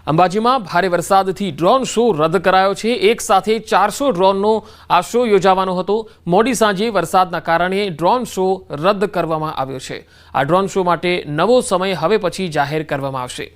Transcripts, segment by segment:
અંબાજીમાં ભારે વરસાદથી ડ્રોન શો રદ કરાયો છે। એક સાથે 400 ડ્રોનનો આ શો યોજાવાનો હતો। મોડી સાંજે વરસાદના કારણે ડ્રોન શો રદ કરવામાં આવ્યો છે। આ ડ્રોન શો માટે નવો સમય હવે પછી જાહેર કરવામાં આવશે।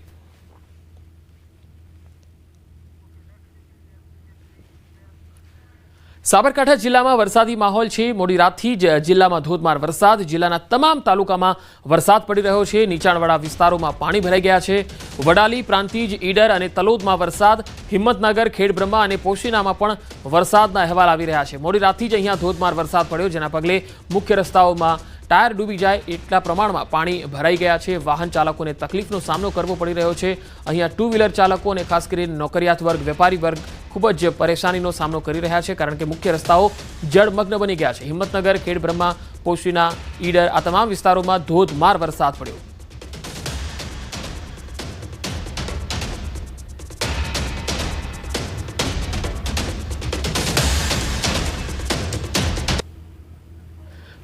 સાબરકાંઠા જિલ્લામાં વરસાદી માહોલ છે। મોડી રાતથી જ જિલ્લામાં ધોધમાર વરસાદ। જિલ્લાના તમામ તાલુકામાં વરસાદ પડી રહ્યો છે। નીચાણવાળા વિસ્તારોમાં પાણી ભરાઈ ગયા છે। વડાલી, પ્રાંતિજ, ઈડર અને તલોદમાં વરસાદ। હિંમતનગર, ખેડબ્રહ્મા અને પોશીનામાં પણ વરસાદના અહેવાલ આવી રહ્યા છે। મોડી રાતથી જ અહીંયા ધોધમાર વરસાદ પડ્યો, જેના પગલે મુખ્ય રસ્તાઓમાં ટાયર ડૂબી જાય એટલા પ્રમાણમાં પાણી ભરાઈ ગયા છે। વાહન ચાલકોને તકલીફનો સામનો કરવો પડી રહ્યો છે। અહીંયા ટુ વ્હીલર ચાલકો અને ખાસ કરીને નોકરિયાત વર્ગ, વેપારી વર્ગ ખૂબ જ પરેશાનીનો સામનો કરી રહ્યા છે, કારણ કે મુખ્ય રસ્તાઓ જળમગ્ન બની ગયા છે। હિંમતનગર, ખેડબ્રહ્મા, પોશીના, ઈડર આ તમામ વિસ્તારોમાં ધોધમાર વરસાદ પડ્યો।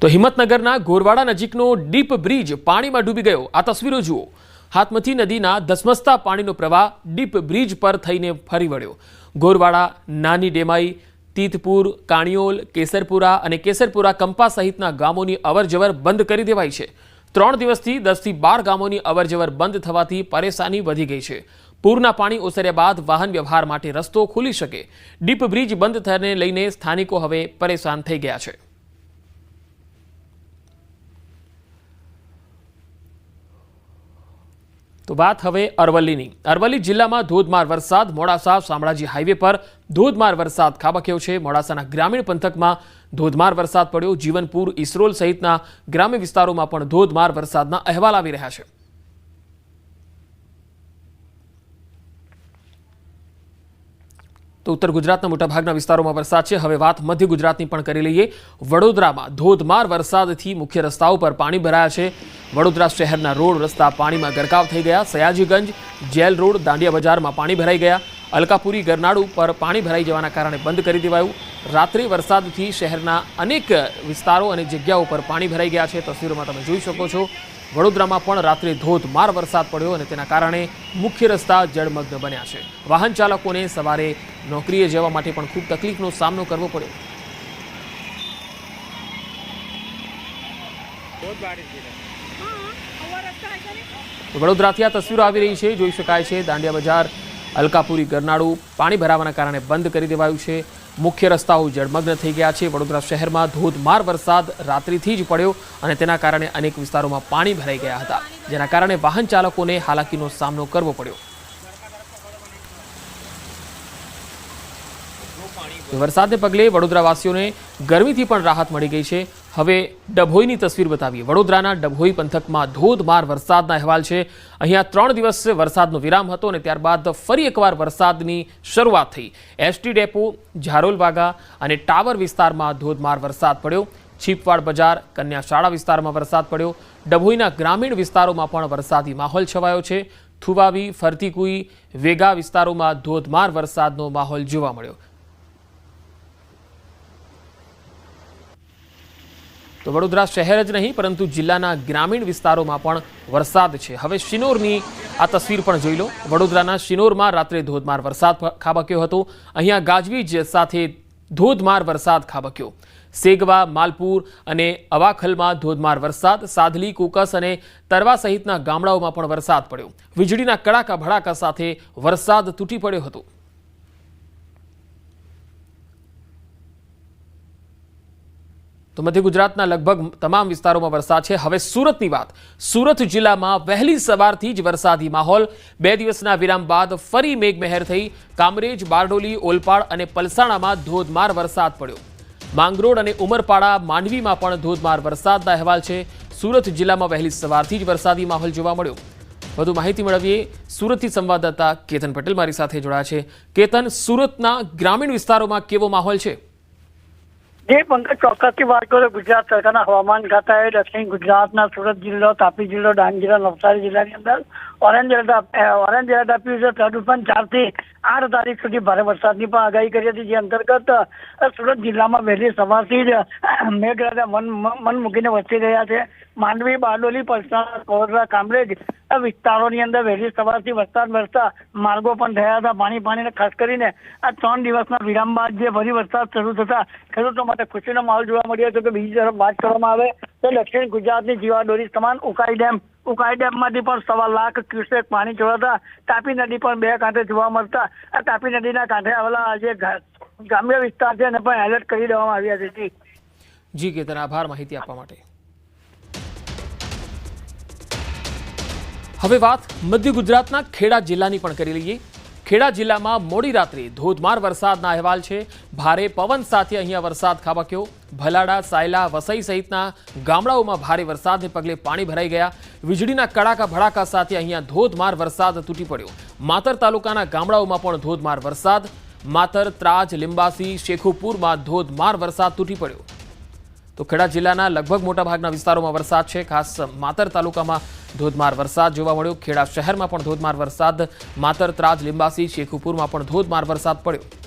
તો હિંમતનગરના ગોરવાડા નજીકનો ડીપ બ્રિજ પાણીમાં ડૂબી ગયો। આ તસવીરો જુઓ। હાથમતી નદીના ધસમસતા પાણીનો પ્રવાહ ડીપ બ્રિજ પર થઈને ફરી વળ્યો। ગોરવાડા, નાની ડેમાઈ, તીતપુર, કાણિયોલ, કેસરપુરા અને કેસરપુરા કંપા સહિતના ગામોની અવરજવર બંધ કરી દેવાઈ છે। 3 દિવસથી 10 થી 12 ગામોની અવરજવર બંધ થવાથી પરેશાની વધી ગઈ છે। પૂરના પાણી ઓસર્યા બાદ વાહન વ્યવહાર માટે રસ્તો ખુલી શકે। ડીપ બ્રિજ બંધ થયાને લઈને સ્થાનિકો હવે પરેશાન થઈ ગયા છે। તો વાત હવે અરવલ્લીની। અરવલ્લી જિલ્લામાં ધોધમાર વરસાદ। મોડાસા શામળાજી હાઈવે પર ધોધમાર વરસાદ ખાબક્યો છે। મોડાસાના ગ્રામીણ પંથકમાં ધોધમાર વરસાદ પડ્યો। જીવનપુર, ઈસરોલ સહિતના ગ્રામ્ય વિસ્તારોમાં પણ ધોધમાર વરસાદના અહેવાલ આવી રહ્યા છે। તો ઉત્તર ગુજરાતના મોટાભાગના વિસ્તારોમાં વરસાદ છે। હવે વાત મધ્ય ગુજરાતની પણ કરી લઈએ। વડોદરામાં ધોધમાર વરસાદથી મુખ્ય રસ્તાઓ પર પાણી ભરાયા છે। વડોદરા શહેરના રોડ રસ્તા પાણીમાં ગરકાવ થઈ ગયા। સયાજીગંજ, જેલ રોડ, દાંડિયા બજારમાં પાણી ભરાઈ ગયા। અલકાપુરી, ગરનાળુ પર પાણી ભરાઈ જવાના કારણે બંધ કરી દેવાયું। રાત્રે વરસાદથી શહેરના અનેક વિસ્તારો અને જગ્યાઓ પર પાણી ભરાઈ ગયા છે। તસવીરોમાં તમે જોઈ શકો છો। વડોદરામાં પણ રાત્રે ધોધમાર વરસાદ પડ્યો અને તેના કારણે મુખ્ય રસ્તા જળમગ્ન બન્યા છે। વાહન ચાલકોને સવારે નોકરીએ જવા માટે પણ ખૂબ તકલીફનો સામનો કરવો પડ્યો। વડોદરાથી આ તસવીરો આવી રહી છે, જોઈ શકાય છે। દાંડિયા બજાર, અલકાપુરી, ગરનાળુ પાણી ભરાવાના કારણે બંધ કરી દેવાયું છે। મુખ્ય રસ્તાઓ જળમગ્ન થઈ ગયા છે। વડોદરા શહેરમાં ધોધમાર વરસાદ રાત્રિથી જ પડ્યો અને તેના કારણે અનેક વિસ્તારોમાં પાણી ભરાઈ ગયા હતા, જેના કારણે વાહન ચાલકોને હાલાકીનો સામનો કરવો પડ્યો। વરસાદને પગલે વડોદરાવાસીઓને ગરમીથી પણ રાહત મળી ગઈ છે। હવે ડભોઈની તસવીર બતાવીએ। વડોદરાના ડભોઈ પંથકમાં ધોધમાર વરસાદના અહેવાલ છે। અહીંયા 3 દિવસ વરસાદનો વિરામ હતો અને ત્યારબાદ ફરી એકવાર વરસાદની શરૂઆત થઈ। એસટી ડેપો, ઝારોલવાગા અને ટાવર વિસ્તારમાં ધોધમાર વરસાદ પડ્યો। છીપવાડ બજાર, કન્યા શાળા વિસ્તારમાં વરસાદ પડ્યો। ડભોઈના ગ્રામીણ વિસ્તારોમાં પણ વરસાદી માહોલ છવાયો છે। થુવાવી, ફરતીકુઈ, વેગા વિસ્તારોમાં ધોધમાર વરસાદનો માહોલ જોવા મળ્યો। તો વડોદરા શહેર જ નહીં પરંતુ જિલ્લાના ગ્રામીણ વિસ્તારોમાં પણ વરસાદ છે। હવે શિનોરની આ તસવીર પણ જોઈ લો। વડોદરાના શિનોરમાં રાત્રે ધોધમાર વરસાદ ખાબક્યો હતો। અહીંયા ગાજવીજ સાથે ધોધમાર વરસાદ ખાબક્યો। સેગવા, માલપુર અને અવાખલમાં ધોધમાર વરસાદ। સાધલી, કુકસ અને તરવા સહિતના ગામડાઓમાં પણ વરસાદ પડ્યો। વીજળીના કડાકા ભડાકા સાથે વરસાદ તૂટી પડ્યો હતો। તો મધ્ય ગુજરાતના લગભગ તમામ વિસ્તારોમાં વરસાદ છે। હવે સુરતની વાત। સુરત જિલ્લામાં વહેલી સવારથી જ વરસાદી માહોલ। 2 દિવસના વિરામ બાદ ફરી મેઘમહેર થઈ। કામરેજ, બારડોલી, ઓલપાડ અને પલસાણામાં ધોધમાર વરસાદ પડ્યો। માંગરોળ અને ઉમરપાડા, માંડવીમાં પણ ધોધમાર વરસાદના અહેવાલ છે। સુરત જિલ્લામાં વહેલી સવારથી જ વરસાદી માહોલ જોવા મળ્યો। વધુ માહિતી મેળવીએ। સુરતથી સંવાદદાતા કેતન પટેલ મારી સાથે જોડાયા છે। કેતન, સુરતના ગ્રામીણ વિસ્તારોમાં કેવો માહોલ છે? જે પંકજ ચોક્કસથી વાત કરો, ગુજરાત સરકારના હવામાન ખાતાએ દક્ષિણ ગુજરાતના સુરત જિલ્લો, તાપી જિલ્લો, ડાંગ જિલ્લો, નવસારી જિલ્લાની અંદર ઓરેન્જ એલર્ટ આપ્યું છે. તદુપરાંત પણ 4 થી 8 તારીખ સુધી ભારે વરસાદની પણ આગાહી કરી હતી, જે અંતર્ગત સુરત જિલ્લામાં વહેલી સવારથી જ મેઘરાજા મન મૂકીને વરસી રહ્યા છે. માંડવી, બારડોલી, પલસાણા, કોરડા, કામરેજ વિસ્તારોની અંદર વહેલી સવારથી વરસાદ વરસતા માર્ગો પણ થયા હતા પાણીને. ખાસ કરીને આ 3 દિવસના વિરામ બાદ જે ફરી વરસાદ શરૂ થતા ખેડૂતો માટે ખુશીનો માહોલ જોવા મળ્યો હતો. કે બીજી તરફ વાત કરવામાં આવે તો દક્ષિણ ગુજરાતની જીવાદોરી સમાન ઉકાઈ ડેમમાંથી પણ 1.25 લાખ ક્યુસેક પાણી છોડાતા તાપી નદી પણ 2 કાંઠે જોવા મળતા આ તાપી નદીના કાંઠે આવેલા જે ગ્રામ્ય વિસ્તાર છે એને પણ એલર્ટ કરી દેવામાં આવ્યા છે. જી કેતન, આભાર માહિતી આપવા માટે. હવે વાત મધ્ય ગુજરાતના ખેડા જિલ્લાની પણ કરી લઈએ. ખેડા જિલ્લામાં મોડી રાત્રે ધોધમાર વરસાદના અહેવાલ છે. ભારે પવન સાથે અહીંયા વરસાદ ખાબક્યો. ભલાડા, સાયલા, વસઈ સહિતના ગામડાઓમાં ભારે વરસાદને પગલે પાણી ભરાઈ ગયા. વીજળીના કડાકા ભડાકા સાથે અહીંયા ધોધમાર વરસાદ તૂટી પડ્યો. માતર તાલુકાના ગામડાઓમાં પણ ધોધમાર વરસાદ. માતર, ત્રાજ, લીંબાસી, શેખુપુરમાં ધોધમાર વરસાદ તૂટી પડ્યો. તો ખેડા જિલ્લાના લગભગ મોટાભાગના વિસ્તારોમાં વરસાદ છે. ખાસ માતર તાલુકામાં ધોધમાર વરસાદ જોવા મળ્યો. ખેડા શહેરમાં પણ ધોધમાર વરસાદ. માતર, ત્રાજ, લીંબાસી, શેખુપુરમાં પણ ધોધમાર વરસાદ પડ્યો.